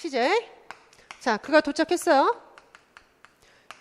시제. 자, 그가 도착했어요.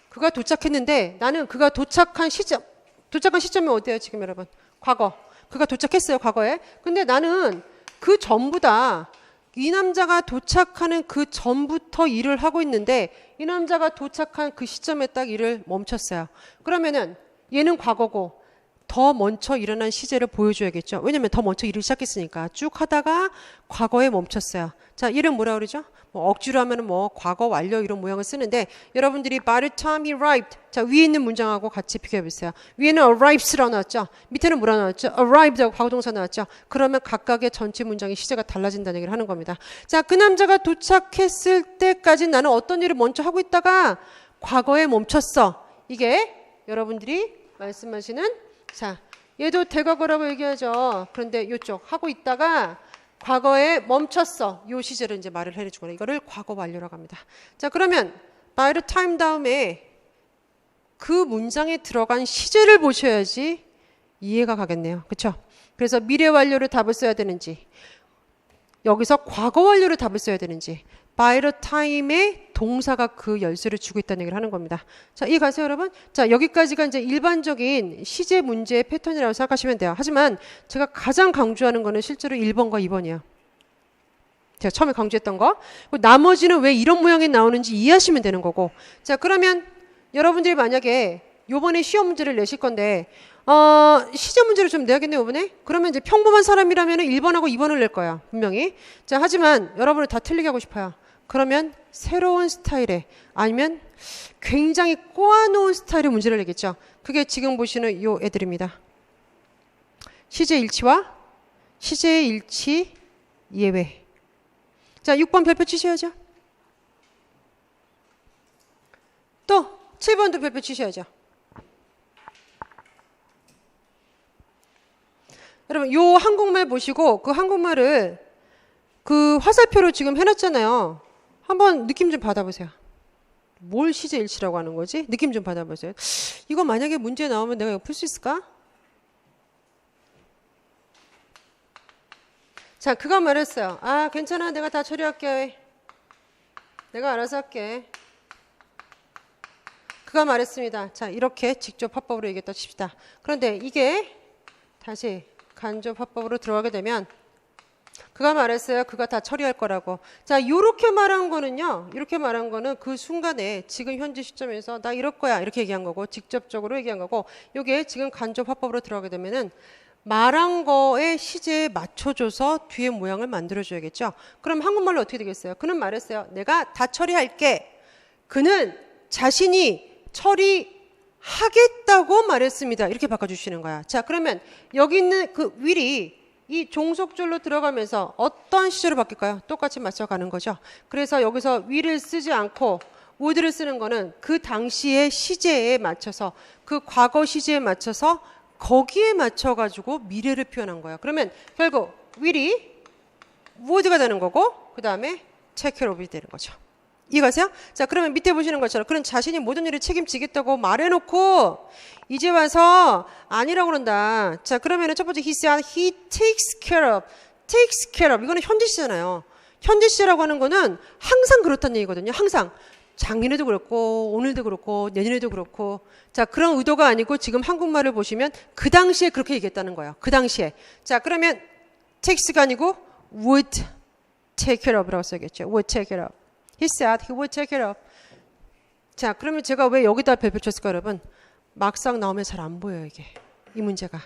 그가 도착했는데 나는 그가 도착한 시점이 어디예요 지금 여러분? 과거. 그가 도착했어요 과거에. 근데 나는 그 전보다 이 남자가 도착하는 그 전부터 일을 하고 있는데 이 남자가 도착한 그 시점에 딱 일을 멈췄어요. 그러면은 얘는 과거고 더 먼저 일어난 시제를 보여줘야겠죠. 왜냐면 더 먼저 일을 시작했으니까. 쭉 하다가 과거에 멈췄어요. 자, 이름 뭐라 그러죠? 뭐 억지로 하면은 뭐 과거 완료 이런 모양을 쓰는데 여러분들이 by the time he arrived. 자, 위에 있는 문장하고 같이 비교해 보세요. 위에는 arrives라고 나왔죠. 밑에는 뭐라 나왔죠? arrived하고 과거동사 나왔죠. 그러면 각각의 전체 문장의 시제가 달라진다는 얘기를 하는 겁니다. 자, 그 남자가 도착했을 때까지 나는 어떤 일을 먼저 하고 있다가 과거에 멈췄어. 이게 여러분들이 말씀하시는 자, 얘도 대과거라고 얘기하죠. 그런데 이쪽 하고 있다가 과거에 멈췄어. 요 시제를 이제 말을 해주거나 이거를 과거 완료라고 합니다. 자, 그러면 by the time 다음에 그 문장에 들어간 시제를 보셔야지 이해가 가겠네요. 그렇죠? 그래서 미래 완료를 답을 써야 되는지 여기서 과거 완료를 답을 써야 되는지 by the time에 동사가 그 열쇠를 주고 있다는 얘기를 하는 겁니다. 자, 이해 가세요, 여러분? 자, 여기까지가 이제 일반적인 시제 문제의 패턴이라고 생각하시면 돼요. 하지만 제가 가장 강조하는 거는 실제로 1번과 2번이에요. 제가 처음에 강조했던 거. 나머지는 왜 이런 모양이 나오는지 이해하시면 되는 거고. 자, 그러면 여러분들이 만약에 요번에 시험 문제를 내실 건데 시제 문제를 좀 내야겠네요, 이번에. 그러면 이제 평범한 사람이라면 1번하고 2번을 낼 거야, 분명히. 자, 하지만 여러분을 다 틀리게 하고 싶어요. 그러면 새로운 스타일의 아니면 굉장히 꼬아놓은 스타일의 문제를 내겠죠. 그게 지금 보시는 요 애들입니다. 시제 일치와 시제 일치 예외. 자, 6번 별표 치셔야죠. 또 7번도 별표 치셔야죠. 여러분, 요 한국말 보시고 그 한국말을 그 화살표로 지금 해놨잖아요. 한번 느낌 좀 받아보세요. 뭘 시제 일치라고 하는 거지? 느낌 좀 받아보세요. 이거 만약에 문제 나오면 내가 이거 풀 수 있을까? 자, 그가 말했어요. 아, 괜찮아. 내가 다 처리할게. 내가 알아서 할게. 그가 말했습니다. 자, 이렇게 직접 화법으로 얘기했다 칩시다. 그런데 이게 다시 간접 화법으로 들어가게 되면 그가 말했어요. 그가 다 처리할 거라고. 자, 요렇게 말한 거는요. 이렇게 말한 거는 그 순간에 지금 현재 시점에서 나 이럴 거야. 이렇게 얘기한 거고 직접적으로 얘기한 거고 요게 지금 간접 화법으로 들어가게 되면은 말한 거에 시제에 맞춰줘서 뒤에 모양을 만들어줘야겠죠. 그럼 한국말로 어떻게 되겠어요? 그는 말했어요. 내가 다 처리할게. 그는 자신이 처리하겠다고 말했습니다. 이렇게 바꿔주시는 거야. 자, 그러면 여기 있는 그 will이 이 종속줄로 들어가면서 어떤 시제로 바뀔까요? 똑같이 맞춰가는 거죠. 그래서 여기서 will을 쓰지 않고 would를 쓰는 거는 그 당시의 시제에 맞춰서 그 과거 시제에 맞춰서 거기에 맞춰가지고 미래를 표현한 거예요. 그러면 결국 will이 would가 되는 거고 그 다음에 take care of이 되는 거죠. 이해가세요? 자, 그러면 밑에 보시는 것처럼 그런 자신이 모든 일을 책임지겠다고 말해놓고 이제 와서 아니라고 그런다. 자, 그러면은 첫 번째 he said he takes care of. takes care of. 이거는 현재 시잖아요. 현재 시라고 하는 거는 항상 그렇다는 얘기거든요. 항상. 작년에도 그렇고 오늘도 그렇고 내년에도 그렇고 자, 그런 의도가 아니고 지금 한국말을 보시면 그 당시에 그렇게 얘기했다는 거예요. 그 당시에. 자, 그러면 takes가 아니고 would take care of라고 써야겠죠. would take care of. He said he would take care of. 자, 그러면 제가 왜 여기다 별표 쳤을까, 여러분? 막상 나오면 잘 안 보여요, 이게. 이 문제가.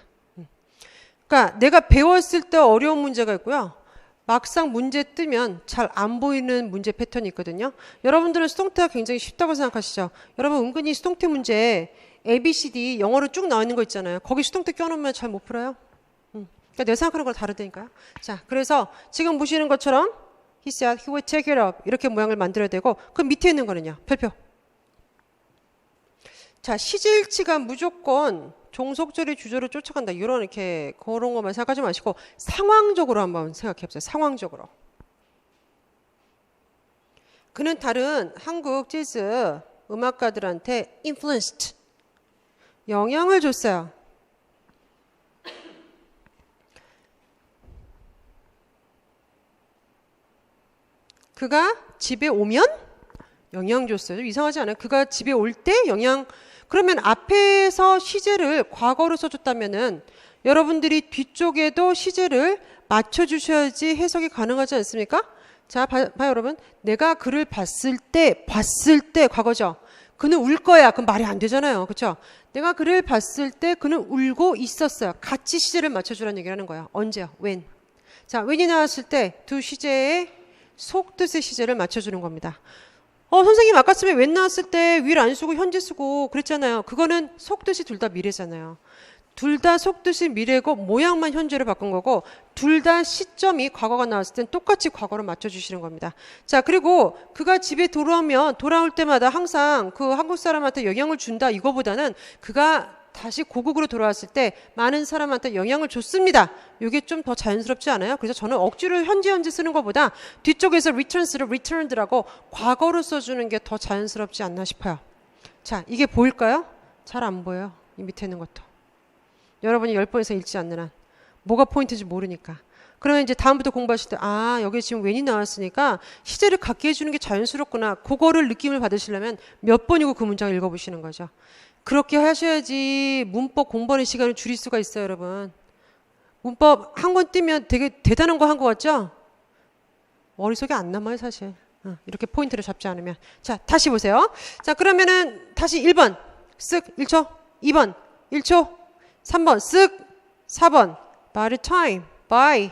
그러니까 내가 배웠을 때 어려운 문제가 있고요. 막상 문제 뜨면 잘 안 보이는 문제 패턴이 있거든요. 여러분들은 수동태가 굉장히 쉽다고 생각하시죠? 여러분 은근히 수동태 문제 A, B, C, D 영어로 쭉 나와 있는 거 있잖아요. 거기 수동태 껴놓으면 잘 못 풀어요. 그러니까 내 생각하는 거랑 다르다니까요. 자, 그래서 지금 보시는 것처럼 He said he would take care of 이렇게 모양을 만들어야 되고 그 밑에 있는 거는요. 별표. 자, 시제일치가 무조건 종속절이 주절을 쫓아간다. 이런 이렇게 그런 것만 생각하지 마시고 상황적으로 한번 생각해 보세요. 상황적으로. 그는 다른 한국 재즈 음악가들한테 influenced 영향을 줬어요. 그가 집에 오면 영향 줬어요. 이상하지 않아요? 그가 집에 올 때 영향. 그러면 앞에서 시제를 과거로 써줬다면은 여러분들이 뒤쪽에도 시제를 맞춰주셔야지 해석이 가능하지 않습니까? 자, 봐요, 여러분. 내가 그를 봤을 때 과거죠. 그는 울 거야. 그럼 말이 안 되잖아요. 그렇죠? 내가 그를 봤을 때 그는 울고 있었어요. 같이 시제를 맞춰주라는 얘기를 하는 거예요. 언제요? when. 자, when이 나왔을 때 두 시제의 속뜻의 시제를 맞춰주는 겁니다. 선생님 아까쯤에 when 나왔을 때 will 안 쓰고 현재 쓰고 그랬잖아요. 그거는 속뜻이 둘 다 미래잖아요. 둘 다 속뜻이 미래고 모양만 현재로 바꾼 거고 둘 다 시점이 과거가 나왔을 땐 똑같이 과거로 맞춰주시는 겁니다. 자, 그리고 그가 집에 돌아오면 돌아올 때마다 항상 그 한국 사람한테 영향을 준다 이거보다는 그가 다시 고국으로 돌아왔을 때 많은 사람한테 영향을 줬습니다. 이게 좀 더 자연스럽지 않아요? 그래서 저는 억지로 현재 쓰는 것보다 뒤쪽에서 returns를 returned라고 과거로 써주는 게 더 자연스럽지 않나 싶어요. 자, 이게 보일까요? 잘 안 보여요. 이 밑에 있는 것도. 여러분이 10번에서 읽지 않는 한. 뭐가 포인트인지 모르니까. 그러면 이제 다음부터 공부하실 때 여기 지금 when이 나왔으니까 시제를 갖게 해주는 게 자연스럽구나. 그거를 느낌을 받으시려면 몇 번이고 그 문장을 읽어보시는 거죠. 그렇게 하셔야지 문법 공부하는 시간을 줄일 수가 있어요, 여러분. 문법 한 권 띄면 되게 대단한 거 한 거 같죠? 머릿속에 안 남아요, 사실. 이렇게 포인트를 잡지 않으면. 자, 다시 보세요. 자, 그러면은 다시 1번 쓱 1초, 2번 1초, 3번 쓱 4번 by the time, by.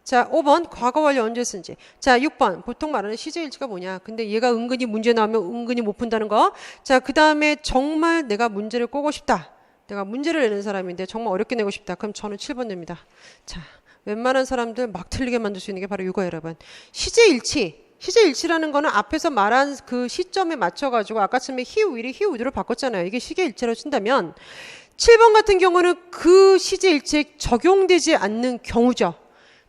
자, 5번 과거 완료 언제 쓴지. 자, 6번 보통 말하는 시제일치가 뭐냐. 근데 얘가 은근히 문제 나오면 은근히 못 푼다는 거. 자, 그 다음에 정말 내가 문제를 꼬고 싶다. 내가 문제를 내는 사람인데 정말 어렵게 내고 싶다. 그럼 저는 7번 냅니다. 자, 웬만한 사람들 막 틀리게 만들 수 있는 게 바로 이거예요, 여러분. 시제일치라는 거는 앞에서 말한 그 시점에 맞춰가지고 아까처럼 he will이 he would로 바꿨잖아요. 이게 시제일치로 쓴다면 7번 같은 경우는 그 시제일치에 적용되지 않는 경우죠.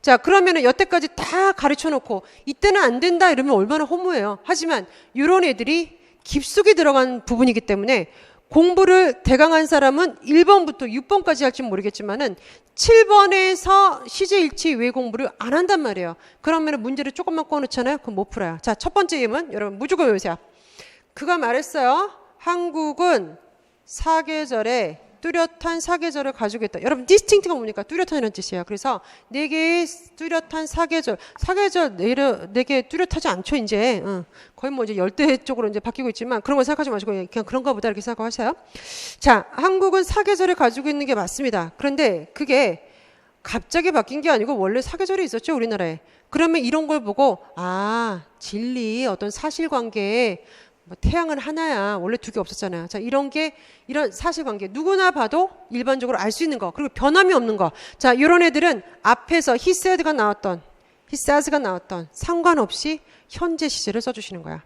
자, 그러면은 여태까지 다 가르쳐 놓고 이때는 안 된다 이러면 얼마나 허무해요. 하지만 이런 애들이 깊숙이 들어간 부분이기 때문에 공부를 대강한 사람은 1번부터 6번까지 할지 모르겠지만은 7번에서 시제일치 외 공부를 안 한단 말이에요. 그러면은 문제를 조금만 꺼놓잖아요. 그럼 못 풀어요. 자, 첫 번째 예문 여러분 무조건 외우세요. 그가 말했어요. 한국은 사계절에 뚜렷한 사계절을 가지고 있다. 여러분 distinct가 뭡니까? 뚜렷한이라는 뜻이에요. 그래서 4개의 뚜렷한 사계절 4개 뚜렷하지 않죠 이제. 거의 뭐 이제 열대 쪽으로 이제 바뀌고 있지만 그런 거 생각하지 마시고 그냥 그런가 보다 이렇게 생각하세요. 자, 한국은 사계절을 가지고 있는 게 맞습니다. 그런데 그게 갑자기 바뀐 게 아니고 원래 사계절이 있었죠 우리나라에. 그러면 이런 걸 보고 진리 어떤 사실관계에 뭐 태양은 하나야. 원래 2개 없었잖아요. 자, 이런 사실관계 누구나 봐도 일반적으로 알 수 있는 거. 그리고 변함이 없는 거. 자, 이런 애들은 앞에서 he said가 나왔던 he says가 나왔던 상관없이 현재 시제를 써주시는 거야.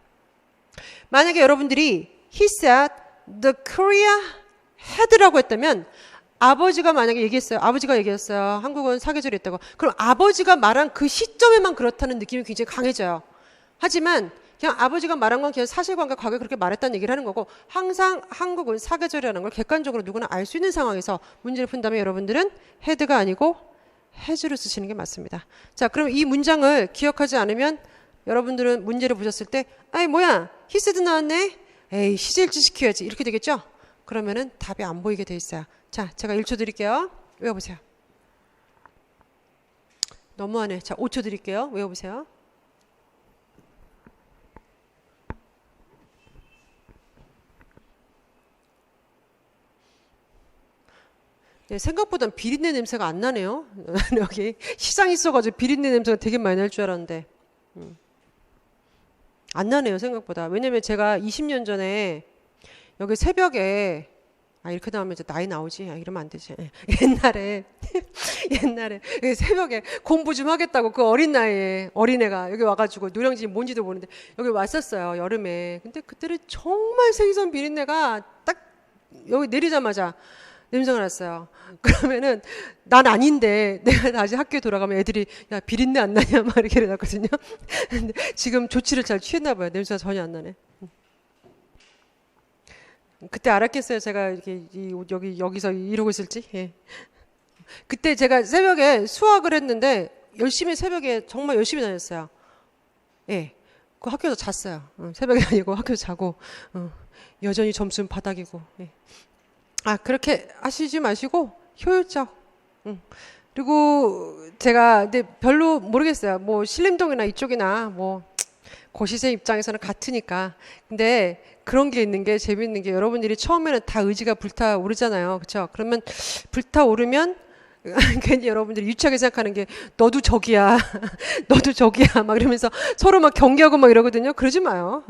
만약에 여러분들이 he said the Korea had라고 했다면 아버지가 만약에 얘기했어요. 아버지가 얘기했어요. 한국은 사계절이 있다고. 그럼 아버지가 말한 그 시점에만 그렇다는 느낌이 굉장히 강해져요. 하지만 그냥 아버지가 말한 건 그냥 사실관계 과거에 그렇게 말했다는 얘기를 하는 거고 항상 한국은 사계절이라는 걸 객관적으로 누구나 알 수 있는 상황에서 문제를 푼다면 여러분들은 had가 아니고 has를 쓰시는 게 맞습니다. 자, 그럼 이 문장을 기억하지 않으면 여러분들은 문제를 보셨을 때 뭐야 he said 나왔네. 에이 시제일치 시켜야지 이렇게 되겠죠? 그러면은 답이 안 보이게 돼 있어요. 자, 제가 1초 드릴게요. 외워보세요. 너무하네. 자, 5초 드릴게요. 외워보세요. 네, 생각보다 비린내 냄새가 안 나네요. 여기 시장 있어가지고 비린내 냄새가 되게 많이 날 줄 알았는데 안 나네요 생각보다. 왜냐면 제가 20년 전에 여기 새벽에 이렇게 나오면 이제 나이 나오지. 이러면 안 되지. 옛날에 새벽에 공부 좀 하겠다고 그 어린 나이에 어린애가 여기 와가지고 노량진이 뭔지도 모르는데 여기 왔었어요 여름에. 근데 그때는 정말 생선 비린내가 딱 여기 내리자마자 냄새가 났어요. 그러면은 난 아닌데 내가 다시 학교에 돌아가면 애들이 야 비린내 안 나냐 막 이렇게 이러거든요. 근데 지금 조치를 잘 취했나 봐요. 냄새가 전혀 안 나네. 그때 알았겠어요. 제가 이렇게 여기서 이러고 있을지. 예. 그때 제가 새벽에 수학을 했는데 열심히 새벽에 정말 열심히 다녔어요. 예. 그 학교에서 잤어요. 새벽에 다니고 학교에서 자고 여전히 점수는 바닥이고. 예. 그렇게 하시지 마시고 효율적. 그리고 제가 근데 별로 모르겠어요. 뭐 신림동이나 이쪽이나 뭐 고시생 입장에서는 같으니까. 근데 그런 게 있는 게 재밌는 게 여러분들이 처음에는 다 의지가 불타오르잖아요. 그렇죠? 그러면 불타오르면 괜히 여러분들이 유치하게 생각하는 게 너도 적이야. 너도 적이야. 막 이러면서 서로 막 경계하고 막 이러거든요. 그러지 마요.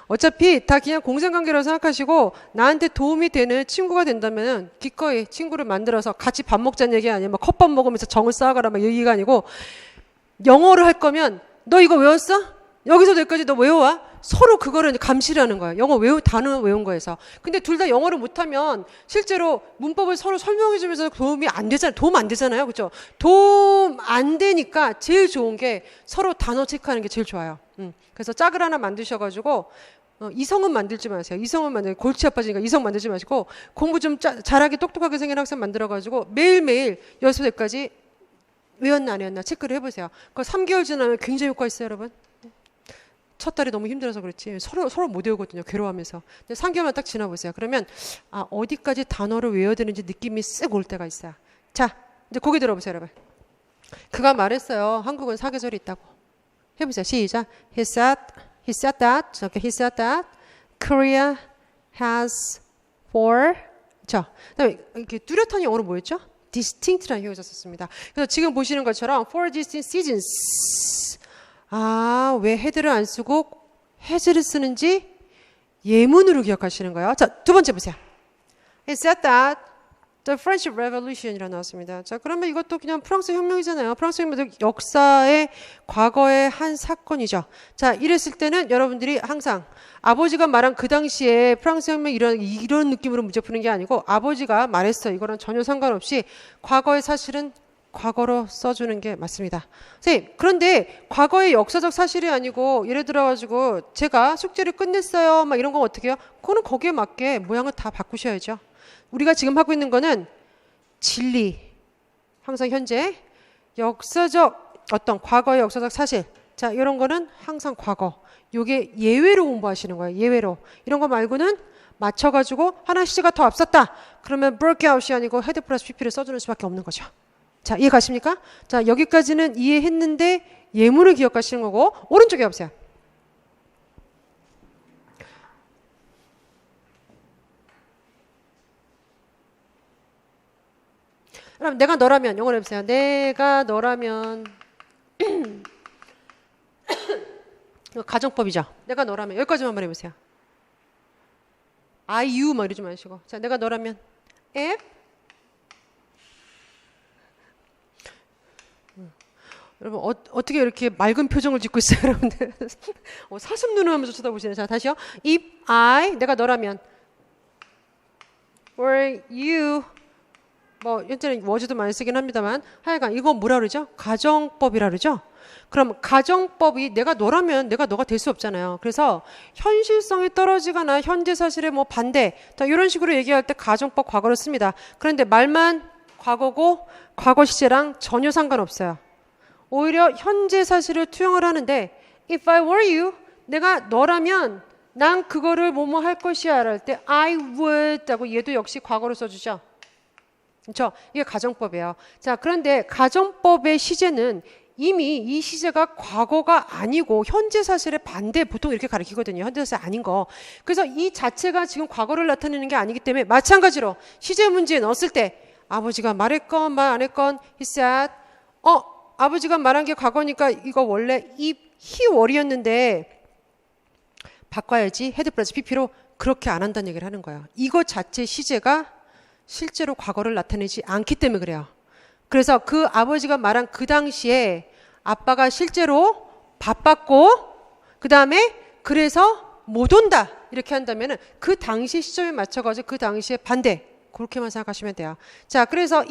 어차피 다 그냥 공생관계라고 생각하시고 나한테 도움이 되는 친구가 된다면 기꺼이 친구를 만들어서 같이 밥 먹자는 얘기 아니야. 막 컵밥 먹으면서 정을 쌓아가라 막 얘기가 아니고 영어를 할 거면 너 이거 외웠어? 여기서도 여기까지 너 외워와? 서로 그거를 감시를 하는 거야. 단어 외운 거에서. 근데 둘 다 영어를 못하면 실제로 문법을 서로 설명해 주면서 도움 안 되잖아요. 그죠? 도움 안 되니까 제일 좋은 게 서로 단어 체크하는 게 제일 좋아요. 그래서 짝을 하나 만드셔가지고, 이성은 만들지 마세요. 골치 아파지니까 이성 만들지 마시고, 공부 좀 잘하게 똑똑하게 생긴 학생 만들어가지고 매일매일 여기서부터 여기까지 외웠나 안 외웠나 체크를 해보세요. 그거 3개월 지나면 굉장히 효과 있어요, 여러분. 첫 달이 너무 힘들어서 그렇지 서로 못 외우거든요. 괴로워하면서. 근데 3개월만 딱 지나보세요. 그러면 어디까지 단어를 외워야 되는지 느낌이 쓱 올 때가 있어요. 자, 이제 고개 들어보세요, 여러분. 그가 말했어요. 한국은 사계절이 있다고. 해보세요. 시작. He said that. Okay, he said that. Korea has four. 자, 그다음에 이렇게 뚜렷한 영어로 뭐였죠? distinct라는 효용사 썼습니다. 그래서 지금 보시는 것처럼 four distinct seasons. 왜 헤드를 안 쓰고 has를 쓰는지 예문으로 기억하시는 거예요. 자, 두 번째 보세요. It said that the French Revolution이라고 나왔습니다. 자, 그러면 이것도 그냥 프랑스 혁명이잖아요. 프랑스 혁명도 역사의 과거의 한 사건이죠. 자, 이랬을 때는 여러분들이 항상 아버지가 말한 그 당시에 프랑스 혁명 이런 느낌으로 문제 푸는 게 아니고 아버지가 말했어. 이거랑 전혀 상관없이 과거의 사실은 과거로 써주는 게 맞습니다. 선생님, 그런데 과거의 역사적 사실이 아니고 예를 들어가지고 제가 숙제를 끝냈어요. 막 이런 건 어떻게 해요? 그거는 거기에 맞게 모양을 다 바꾸셔야죠. 우리가 지금 하고 있는 거는 진리, 항상 현재, 역사적 어떤 과거의 역사적 사실. 자, 이런 거는 항상 과거. 요게 예외로 공부하시는 거예요. 예외로. 이런 거 말고는 맞춰가지고 하나 시제가 더 앞섰다. 그러면 break out이 아니고 헤드 플러스 pp를 써주는 수밖에 없는 거죠. 자, 이해 가십니까? 자, 여기까지는 이해했는데 예문을 기억하시는 거고 오른쪽에 보세요. 그럼 내가 너라면 영어로 해보세요. 내가 너라면 가정법이죠. 내가 너라면 여기까지만 한번 해보세요. I, you 막 이러지 마시고. 자, 내가 너라면 if 여러분 어떻게 이렇게 맑은 표정을 짓고 있어요, 여러분들? 사슴 눈을 하면서 쳐다보시네. 자, 다시요. If I 내가 너라면 or you 뭐 현재는 워즈도 많이 쓰긴 합니다만 하여간 이거 뭐라 그러죠? 가정법이라 그러죠? 그럼 가정법이 내가 너라면 내가 너가 될 수 없잖아요. 그래서 현실성이 떨어지거나 현재 사실에 뭐 반대 자, 이런 식으로 얘기할 때 가정법 과거로 씁니다. 그런데 말만 과거고 과거 시제랑 전혀 상관없어요. 오히려 현재 사실을 투영을 하는데 If I were you 내가 너라면 난 그거를 뭐뭐 할 것이야 할 때 I would 하고 얘도 역시 과거로 써주죠. 그렇죠? 이게 가정법이에요. 자, 그런데 가정법의 시제는 이미 이 시제가 과거가 아니고 현재 사실의 반대 보통 이렇게 가리키거든요. 현재 사실 아닌 거. 그래서 이 자체가 지금 과거를 나타내는 게 아니기 때문에 마찬가지로 시제 문제에 넣었을 때 아버지가 말했건 말 안 했건 he said 아버지가 말한 게 과거니까 이거 원래 he were였는데 바꿔야지 헤드 플러스 pp로 그렇게 안 한다는 얘기를 하는 거예요. 이거 자체 시제가 실제로 과거를 나타내지 않기 때문에 그래요. 그래서 그 아버지가 말한 그 당시에 아빠가 실제로 바빴고 그 다음에 그래서 못 온다 이렇게 한다면 그 당시 시점에 맞춰가지고 그 당시에 반대 그렇게만 생각하시면 돼요. 자, 그래서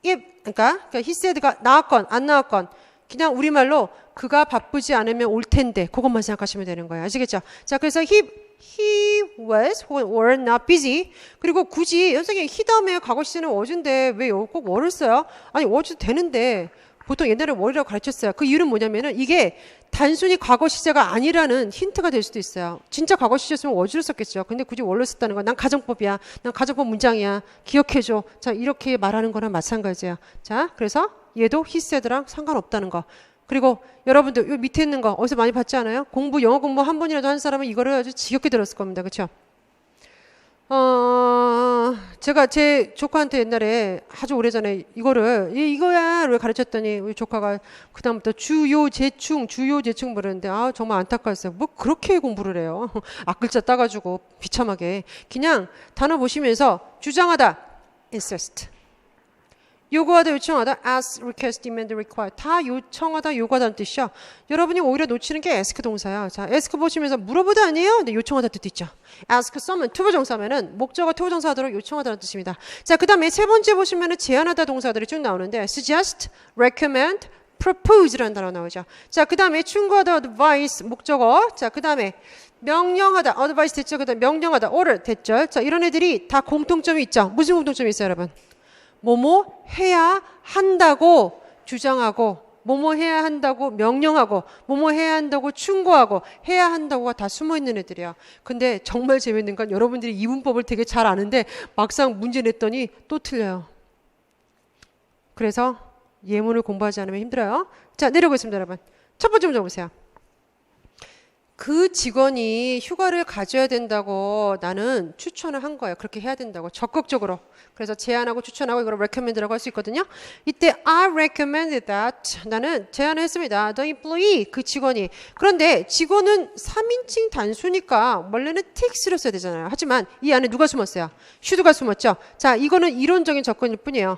그러니까 he said가 나왔건 안 나왔건 그냥 우리말로 그가 바쁘지 않으면 올 텐데 그것만 생각하시면 되는 거예요. 아시겠죠? 자, 그래서 he was 혹은 were not busy. 그리고 굳이 선생님 he 다음에 과거 시제는 was인데 왜 꼭 were를 써요? 아니 was도 되는데 보통 옛날에 월이라고 가르쳤어요. 그 이유는 뭐냐면은 이게 단순히 과거 시제가 아니라는 힌트가 될 수도 있어요. 진짜 과거 시제였으면 was를 썼겠죠. 근데 굳이 월로 썼다는 건 난 가정법이야. 난 가정법 문장이야. 기억해줘. 자, 이렇게 말하는 거랑 마찬가지야. 자, 그래서 얘도 he said랑 상관없다는 거. 그리고 여러분들 요 밑에 있는 거 어디서 많이 봤지 않아요? 영어 공부 한 번이라도 한 사람은 이거를 아주 지겹게 들었을 겁니다. 그렇죠? 제가 제 조카한테 옛날에 아주 오래전에 이거야 를 가르쳤더니 우리 조카가 그다음부터 주요 재충 부르는데 정말 안타까웠어요. 뭐 그렇게 공부를 해요. 앞글자 따가지고 비참하게 그냥 단어 보시면서 주장하다 insist, 요구하다 요청하다 ask, request, demand, require 다 요청하다 요구하다는 뜻이죠. 여러분이 오히려 놓치는 게 ask 동사야. 자, ask 보시면서 물어보다 아니에요? 근데 요청하다 뜻도 있죠. ask 써면 투부정사면은 목적어 투부정사 하도록 요청하다는 뜻입니다. 자, 그 다음에 세 번째 보시면은 제안하다 동사들이 쭉 나오는데 suggest, recommend, propose라는 단어 나오죠. 자, 그 다음에 충고하다 advice 목적어. 자, 그 다음에 명령하다 advice 됐죠. 그 다음에 명령하다 order 됐죠. 자, 이런 애들이 다 공통점이 있죠. 무슨 공통점이 있어요, 여러분? 뭐뭐 해야 한다고 주장하고, 뭐뭐 해야 한다고 명령하고, 뭐뭐 해야 한다고 충고하고, 해야 한다고가 다 숨어있는 애들이야. 근데 정말 재밌는 건 여러분들이 이 문법을 되게 잘 아는데 막상 문제 냈더니 또 틀려요. 그래서 예문을 공부하지 않으면 힘들어요. 자, 내려오겠습니다, 여러분. 첫 번째 문제 보세요. 그 직원이 휴가를 가져야 된다고 나는 추천을 한 거예요. 그렇게 해야 된다고 적극적으로. 그래서 제안하고 추천하고 이걸 recommend라고 할 수 있거든요. 이때 I recommended that. 나는 제안을 했습니다. The employee, 그 직원이. 그런데 직원은 3인칭 단수니까 원래는 takes를 써야 되잖아요. 하지만 이 안에 누가 숨었어요? should가 숨었죠. 자, 이거는 이론적인 접근일 뿐이에요.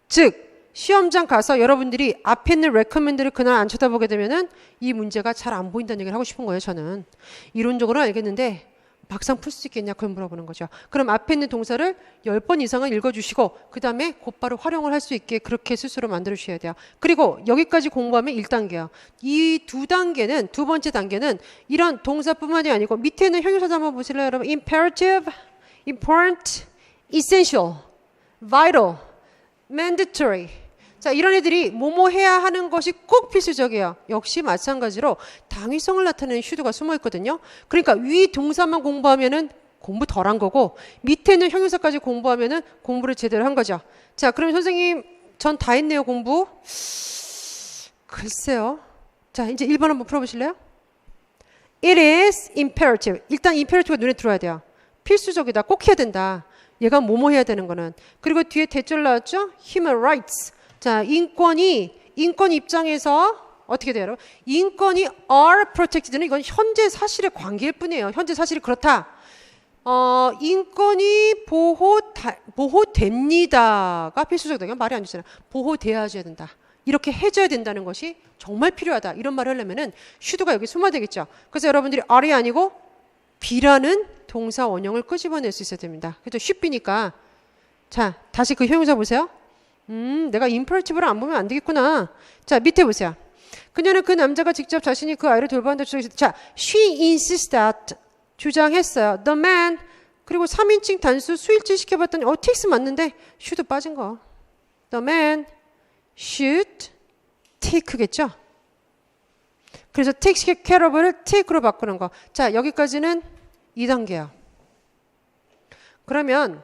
즉 시험장 가서 여러분들이 앞에 있는 recommend를 그날 안 쳐다보게 되면은 이 문제가 잘 안 보인다는 얘기를 하고 싶은 거예요. 저는 이론적으로는 알겠는데 막상 풀 수 있겠냐 그걸 물어보는 거죠. 그럼 앞에 있는 동사를 10번 이상은 읽어주시고 그 다음에 곧바로 활용을 할 수 있게 그렇게 스스로 만들어주셔야 돼요. 그리고 여기까지 공부하면 1단계예요. 이 두 번째 단계는 이런 동사뿐만이 아니고 밑에 있는 형용사도 한번 보실래요, 여러분? imperative, important, essential, vital, mandatory. 자, 이런 애들이 뭐뭐 해야 하는 것이 꼭 필수적이에요. 역시 마찬가지로 당위성을 나타내는 should가 숨어 있거든요. 그러니까 위 동사만 공부하면은 공부 덜 한 거고 밑에 있는 형용사까지 공부하면은 공부를 제대로 한 거죠. 자, 그럼 선생님 전 다 했네요, 공부. 글쎄요. 자, 이제 1번 한번 풀어보실래요? It is imperative. 일단 imperative가 눈에 들어야 돼요. 필수적이다. 꼭 해야 된다. 얘가 뭐뭐 해야 되는 거는. 그리고 뒤에 대절 나왔죠? Human rights. 자, 인권 입장에서 어떻게 돼요, 여러분? 인권이 are protected는 이건 현재 사실의 관계일 뿐이에요. 현재 사실이 그렇다. 인권이 보호됩니다가 필수적이다. 이건 말이 안 되잖아요. 보호돼야 된다. 이렇게 해줘야 된다는 것이 정말 필요하다. 이런 말을 하려면은 should가 여기 숨어야 되겠죠. 그래서 여러분들이 are이 아니고 be라는 동사 원형을 끄집어낼 수 있어야 됩니다. 그래도 should be니까. 자, 다시 그 형용사 보세요. 내가 imperative를 안 보면 안 되겠구나. 자, 밑에 보세요. 그녀는 그 남자가 직접 자신이 그 아이를 돌보는다 주장했어요. 자, she insists that 주장했어요. The man 그리고 3인칭 단수 수일치 시켜봤더니 takes 맞는데 should 빠진 거. The man should take겠죠. 그래서 take care of를 take로 바꾸는 거. 자, 여기까지는 2단계야. 그러면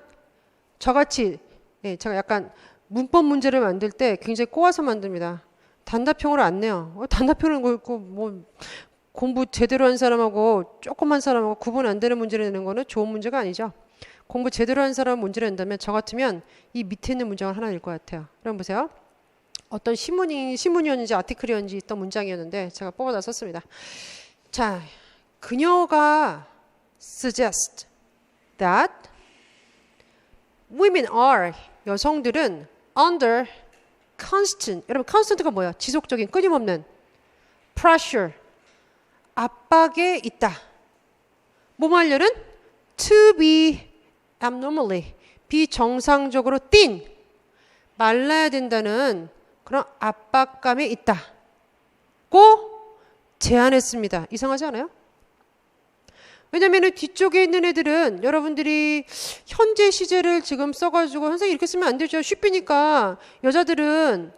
저같이 제가 약간 문법 문제를 만들 때 굉장히 꼬아서 만듭니다. 단답형으로 안 내요. 단답형은 뭐 공부 제대로 한 사람하고 조그만 사람하고 구분 안 되는 문제를 내는 거는 좋은 문제가 아니죠. 공부 제대로 한 사람 문제를 낸다면 저 같으면 이 밑에 있는 문장을 하나 낼 것 같아요. 그럼 보세요. 어떤 신문이었는지 아티클이었는지 있던 문장이었는데 제가 뽑아다 썼습니다. 자, 그녀가 suggest that women are 여성들은 under constant 여러분 constant가 뭐야? 지속적인 끊임없는 pressure 압박에 있다. 뭐뭐 하려는 to be abnormally 비정상적으로 thin 말라야 된다는 그런 압박감에 있다고 제안했습니다. 이상하지 않아요? 왜냐면은 뒤쪽에 있는 애들은 여러분들이 현재 시제를 지금 써가지고 선생님 이렇게 쓰면 안 되죠. 쉽비니까 여자들은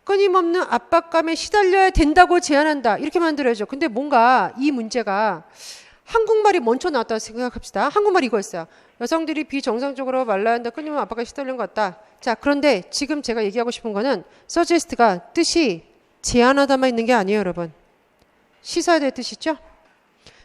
끊임없는 압박감에 시달려야 된다고 제안한다. 이렇게 만들어야죠. 근데 뭔가 이 문제가 한국말이 먼저 나왔다고 생각합시다. 한국말이 이거였어요. 여성들이 비정상적으로 말라야 한다. 끊임없는 압박감에 시달리는 것 같다. 자, 그런데 지금 제가 얘기하고 싶은 거는 suggest가 뜻이 제안하다만 있는 게 아니에요, 여러분. 시사해야 될 뜻이죠?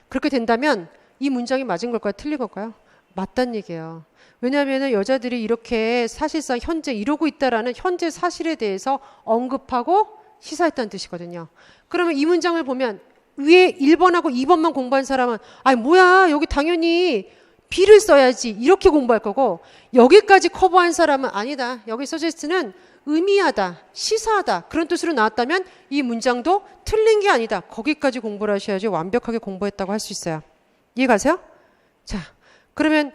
그렇게 된다면 이 문장이 맞은 걸까요? 틀린 걸까요? 맞다는 얘기예요. 왜냐하면 여자들이 이렇게 사실상 현재 이러고 있다라는 현재 사실에 대해서 언급하고 시사했다는 뜻이거든요. 그러면 이 문장을 보면 위에 1번하고 2번만 공부한 사람은 아니 뭐야 여기 당연히 B를 써야지 이렇게 공부할 거고 여기까지 커버한 사람은 아니다. 여기 서제스트는 의미하다, 시사하다 그런 뜻으로 나왔다면 이 문장도 틀린 게 아니다. 거기까지 공부를 하셔야지 완벽하게 공부했다고 할 수 있어요. 이해가세요? 자, 그러면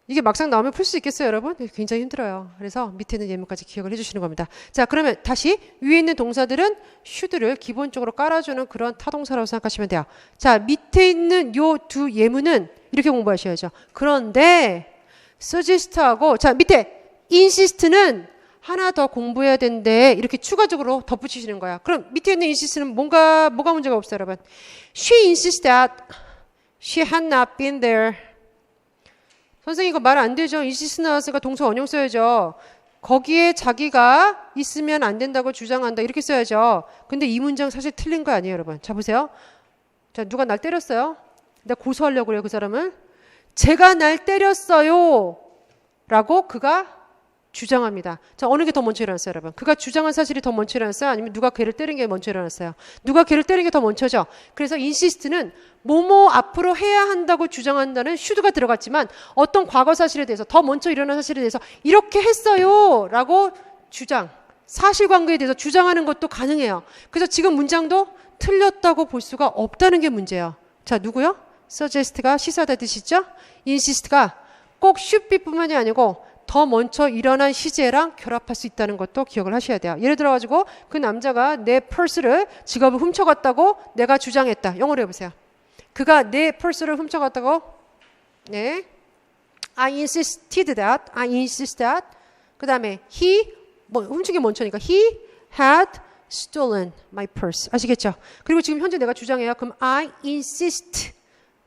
이게 막상 나오면 풀 수 있겠어요, 여러분? 굉장히 힘들어요. 그래서 밑에 있는 예문까지 기억을 해주시는 겁니다. 자, 그러면 다시 위에 있는 동사들은 should를 기본적으로 깔아주는 그런 타동사라고 생각하시면 돼요. 자, 밑에 있는 요 두 예문은 이렇게 공부하셔야죠. 그런데 suggest하고 자, 밑에 insist는 하나 더 공부해야 된대. 이렇게 추가적으로 덧붙이시는 거야. 그럼 밑에 있는 insist는 뭐가 문제가 없어요, 여러분? She insists that she had not been there. 선생님 이거 말 안 되죠. insist 나왔으니까 동사 원형 써야죠. 거기에 자기가 있으면 안 된다고 주장한다. 이렇게 써야죠. 근데 이 문장 사실 틀린 거 아니에요, 여러분. 자, 보세요. 자, 누가 날 때렸어요? 내가 고소하려고 그래요, 그 사람을. 제가 날 때렸어요. 라고 그가 주장합니다. 자, 어느 게 더 먼저 일어났어요, 여러분? 그가 주장한 사실이 더 먼저 일어났어요? 아니면 누가 걔를 때린 게 먼저 일어났어요? 누가 걔를 때린 게 더 먼저죠? 그래서 insist는 뭐뭐 앞으로 해야 한다고 주장한다는 should가 들어갔지만 어떤 과거 사실에 대해서 더 먼저 일어난 사실에 대해서 이렇게 했어요 라고 주장, 사실관계에 대해서 주장하는 것도 가능해요. 그래서 지금 문장도 틀렸다고 볼 수가 없다는 게 문제예요. 자, 누구요? suggest가 시사하다 뜻이죠? insist가 꼭 should be 뿐만이 아니고 더 먼저 일어난 시제랑 결합할 수 있다는 것도 기억을 하셔야 돼요. 예를 들어가지고 그 남자가 내 펄스를 지갑을 훔쳐갔다고 내가 주장했다. 영어로 해보세요. 그가 내 펄스를 훔쳐갔다고 네, I insisted that. I insist that. 그 다음에 he 훔치기 먼저니까 he had stolen my purse. 아시겠죠? 그리고 지금 현재 내가 주장해요. 그럼 I insist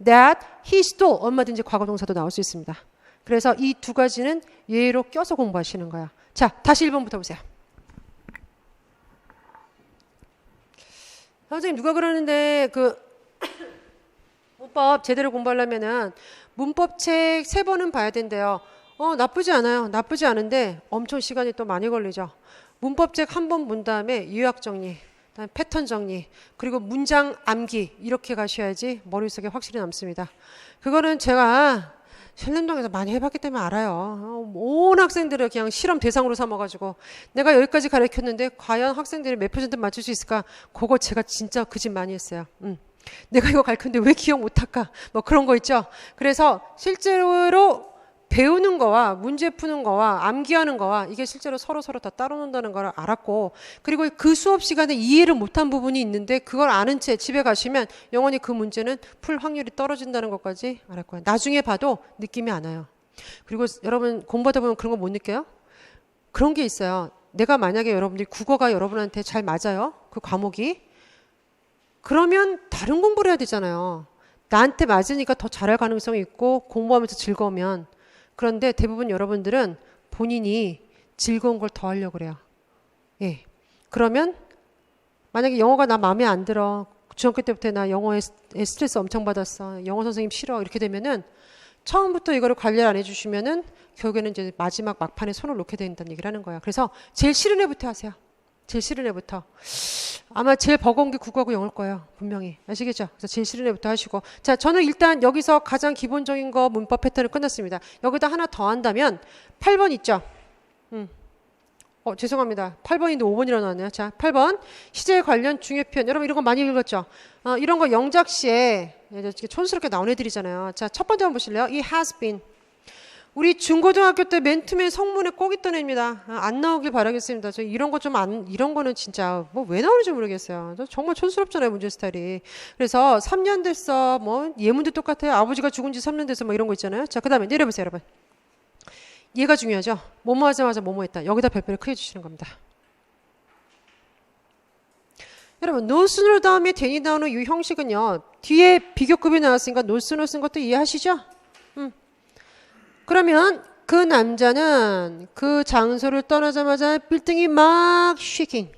that he stole. 얼마든지 과거 동사도 나올 수 있습니다. 그래서 이 두 가지는 예로 껴서 공부하시는 거야. 자, 다시 1번부터 보세요. 선생님 누가 그러는데 그 문법 제대로 공부하려면은 문법책 3번은 봐야 된대요. 나쁘지 않아요. 나쁘지 않은데 엄청 시간이 또 많이 걸리죠. 문법책 1번 본 다음에 요약 정리, 그다음에 패턴 정리, 그리고 문장 암기 이렇게 가셔야지 머릿속에 확실히 남습니다. 그거는 제가 신림동에서 많이 해봤기 때문에 알아요. 온 학생들을 그냥 실험 대상으로 삼아가지고 내가 여기까지 가르쳤는데 과연 학생들이 몇 퍼센트 맞출 수 있을까? 그거 제가 진짜 그 집 많이 했어요. 내가 이거 가르쳤는데 왜 기억 못할까? 뭐 그런 거 있죠. 그래서 실제로 배우는 거와 문제 푸는 거와 암기하는 거와 이게 실제로 서로 다 따로 논다는 걸 알았고, 그리고 그 수업 시간에 이해를 못한 부분이 있는데 그걸 아는 채 집에 가시면 영원히 그 문제는 풀 확률이 떨어진다는 것까지 알을 거예요. 나중에 봐도 느낌이 안 와요. 그리고 여러분 공부하다 보면 그런 거 못 느껴요? 그런 게 있어요. 내가 만약에 여러분들이 국어가 여러분한테 잘 맞아요. 그 과목이. 그러면 다른 공부를 해야 되잖아요. 나한테 맞으니까 더 잘할 가능성이 있고 공부하면서 즐거우면. 그런데 대부분 여러분들은 본인이 즐거운 걸 더 하려고 그래요. 예. 그러면 만약에 영어가 나 마음에 안 들어. 중학교 때부터 나 영어에 스트레스 엄청 받았어. 영어 선생님 싫어. 이렇게 되면은 처음부터 이거를 관리를 안 해주시면은 결국에는 이제 마지막 막판에 손을 놓게 된다는 얘기를 하는 거예요. 그래서 제일 싫은 애부터 하세요. 제일 싫은 애부터. 아마 제일 버거운 게 국어하고 영어일 거예요. 분명히. 아시겠죠? 그래서 제일 싫은 애부터 하시고. 자, 저는 일단 여기서 가장 기본적인 거 문법 패턴을 끝났습니다. 여기다 하나 더 한다면 8번 있죠? 죄송합니다. 8번인데 5번이라 나왔네요. 자, 8번. 시제 관련 중요 표현. 여러분 이런 거 많이 읽었죠? 이런 거 영작시에 촌스럽게 나온 애들이잖아요. 자, 첫 번째 한번 보실래요? 이 has been. 우리 중고등학교 때 맨투맨 성문에 꼭 있던 애입니다. 안 나오길 바라겠습니다. 저 이런 거 이런 거는 진짜 뭐 왜 나오는지 모르겠어요. 저 정말 촌스럽잖아요, 문제 스타일이. 그래서 3년 됐어. 뭐 예문도 똑같아요. 아버지가 죽은 지 3년 됐어. 뭐 이런 거 있잖아요. 자, 그다음에 내려보세요, 여러분. 얘가 중요하죠. 뭐뭐 하자마자 뭐뭐 했다. 여기다 별표를 크게 주시는 겁니다. 여러분 no sooner 다음에 than이 나오는 이 형식은요. 뒤에 비교급이 나왔으니까 no sooner 쓴 것도 이해하시죠? 그러면 그 남자는 그 장소를 떠나자마자 빌딩이 막 shaking,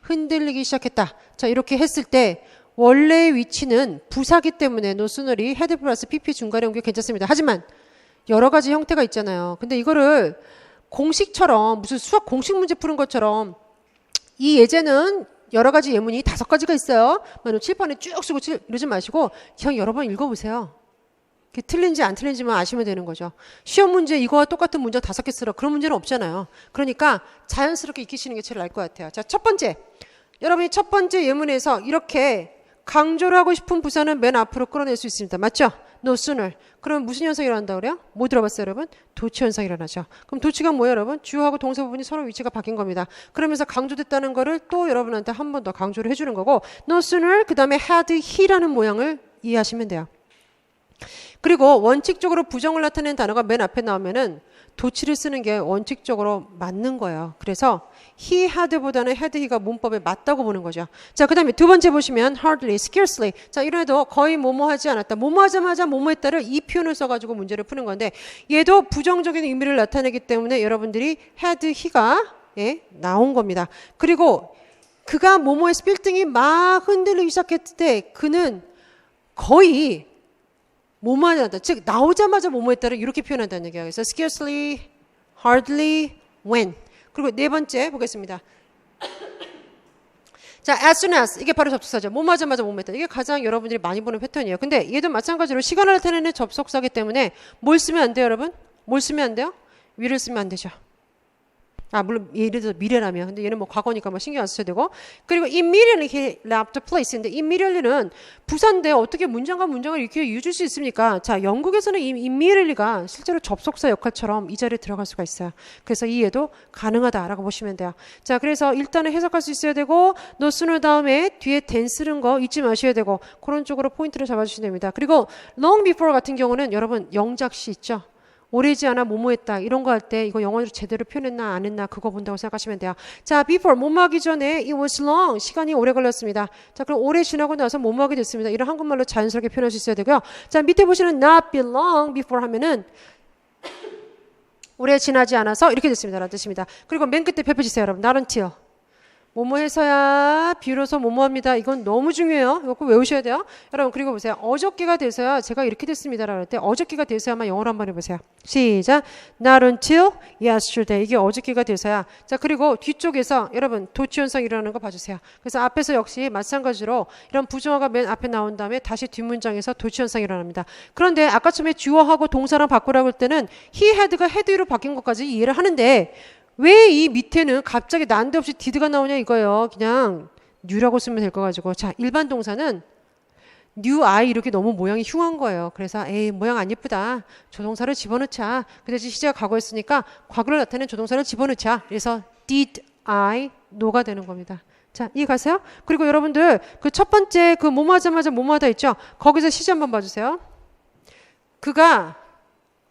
흔들리기 시작했다. 자, 이렇게 했을 때 원래의 위치는 부사기 때문에 no sooner이 head 플러스 pp 중간에 온 게 괜찮습니다. 하지만 여러 가지 형태가 있잖아요. 근데 이거를 공식처럼 무슨 수학 공식 문제 푸는 것처럼 이 예제는 여러 가지 예문이 5가지가 있어요. 칠판에 쭉 쓰고 이러지 마시고 그냥 여러 번 읽어보세요. 틀린지 안 틀린지만 아시면 되는 거죠. 시험 문제 이거와 똑같은 문제 5개 쓰라. 그런 문제는 없잖아요. 그러니까 자연스럽게 익히시는 게 제일 나을 것 같아요. 자, 첫 번째. 여러분이 첫 번째 예문에서 이렇게 강조를 하고 싶은 부사는 맨 앞으로 끌어낼 수 있습니다. 맞죠? No sooner. 그럼 무슨 현상이 일어난다고 그래요? 뭐 들어봤어요, 여러분? 도치 현상이 일어나죠. 그럼 도치가 뭐예요, 여러분? 주어하고 동사 부분이 서로 위치가 바뀐 겁니다. 그러면서 강조됐다는 거를 또 여러분한테 한 번 더 강조를 해주는 거고 no sooner 그 다음에 had he라는 모양을 이해하시면 돼요. 그리고 원칙적으로 부정을 나타내는 단어가 맨 앞에 나오면은 도치를 쓰는 게 원칙적으로 맞는 거예요. 그래서 he had보다는 had he가 문법에 맞다고 보는 거죠. 자, 그 다음에 두 번째 보시면 hardly, scarcely. 자, 이래도 거의 뭐뭐 하지 않았다. 뭐뭐 하자마자 뭐뭐 했다를 이 표현을 써가지고 문제를 푸는 건데 얘도 부정적인 의미를 나타내기 때문에 여러분들이 had he가 나온 겁니다. 그리고 그가 뭐뭐에서 빌딩이 막 흔들리기 시작했을 때 그는 거의 뭐뭐 하지 않다. 즉 나오자마자 뭐뭐 했다를 이렇게 표현한다는 얘기예요. 그래서 scarcely, hardly, when. 그리고 네 번째 보겠습니다. 자, as soon as 이게 바로 접속사죠. 뭐뭐 하자마자 뭐뭐 했다. 이게 가장 여러분들이 많이 보는 패턴이에요. 근데 얘도 마찬가지로 시간을 나타내는 접속사기 때문에 뭘 쓰면 안 돼요, 여러분? 뭘 쓰면 안 돼요? 위를 쓰면 안 되죠. 아, 물론 예를 들어서 미래라면. 근데 얘는 뭐 과거니까 뭐 신경 안 써도 되고. 그리고 immediately he left the place인데 immediately는 부사인데 어떻게 문장과 문장을 이렇게 이어줄 수 있습니까? 자, 영국에서는 이 immediately가 실제로 접속사 역할처럼 이 자리에 들어갈 수가 있어요. 그래서 이해도 가능하다라고 보시면 돼요. 자, 그래서 일단은 해석할 수 있어야 되고 no sooner 다음에 뒤에 than 쓰는 거 잊지 마셔야 되고 그런 쪽으로 포인트를 잡아주시면 됩니다. 그리고 long before 같은 경우는 여러분 영작시 있죠? 오래지 않아 뭐뭐 했다 이런 거 할 때 이거 영어로 제대로 표현했나 안 했나 그거 본다고 생각하시면 돼요. 자, before 뭐뭐 하기 전에 it was long 시간이 오래 걸렸습니다. 자, 그럼 오래 지나고 나서 뭐뭐 하게 됐습니다. 이런 한국말로 자연스럽게 표현할 수 있어야 되고요. 자, 밑에 보시는 not be long before 하면은 오래 지나지 않아서 이렇게 됐습니다. 라는 뜻입니다. 그리고 맨 끝에 펼쳐주세요, 여러분. not until 뭐뭐 해서야 비로소 뭐뭐 합니다. 이건 너무 중요해요. 이거 꼭 외우셔야 돼요. 여러분 그리고 보세요. 어저께가 돼서야 제가 이렇게 됐습니다. 라고 할 때 어저께가 돼서야만 영어로 한번 해보세요. 시작. Not until yesterday. 이게 어저께가 돼서야. 자, 그리고 뒤쪽에서 여러분 도치 현상 일어나는 거 봐주세요. 그래서 앞에서 역시 마찬가지로 이런 부정어가 맨 앞에 나온 다음에 다시 뒷문장에서 도치 현상이 일어납니다. 그런데 아까처럼 주어하고 동사랑 바꾸라고 할 때는 he had가 had로 바뀐 것까지 이해를 하는데 왜 이 밑에는 갑자기 난데없이 did가 나오냐 이거예요. 그냥 new라고 쓰면 될 거 가지고. 자, 일반 동사는 new I 이렇게 너무 모양이 흉한 거예요. 그래서 에이 모양 안 예쁘다. 조동사를 집어넣자. 그 대신 시제가 과거였으니까 과거를 나타낸 조동사를 집어넣자. 그래서 did I no가 되는 겁니다. 자, 이해 가세요? 그리고 여러분들 그 첫 번째 그 뭐뭐 하자마자 뭐뭐 하다 있죠? 거기서 시제 한번 봐주세요. 그가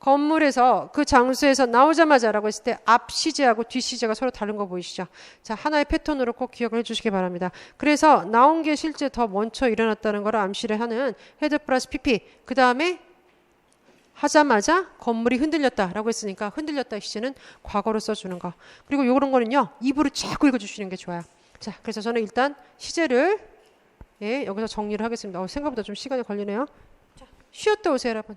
건물에서 그 장소에서 나오자마자라고 했을 때 앞 시제하고 뒷 시제가 서로 다른 거 보이시죠? 자, 하나의 패턴으로 꼭 기억을 해주시기 바랍니다. 그래서 나온 게 실제 더 먼저 일어났다는 걸 암시를 하는 헤드 플러스 pp 그 다음에 하자마자 건물이 흔들렸다라고 했으니까 흔들렸다 시제는 과거로 써주는 거. 그리고 이런 거는요 입으로 자꾸 읽어주시는 게 좋아요. 자, 그래서 저는 일단 시제를 여기서 정리를 하겠습니다. 생각보다 좀 시간이 걸리네요. 자, 쉬었다 오세요, 여러분.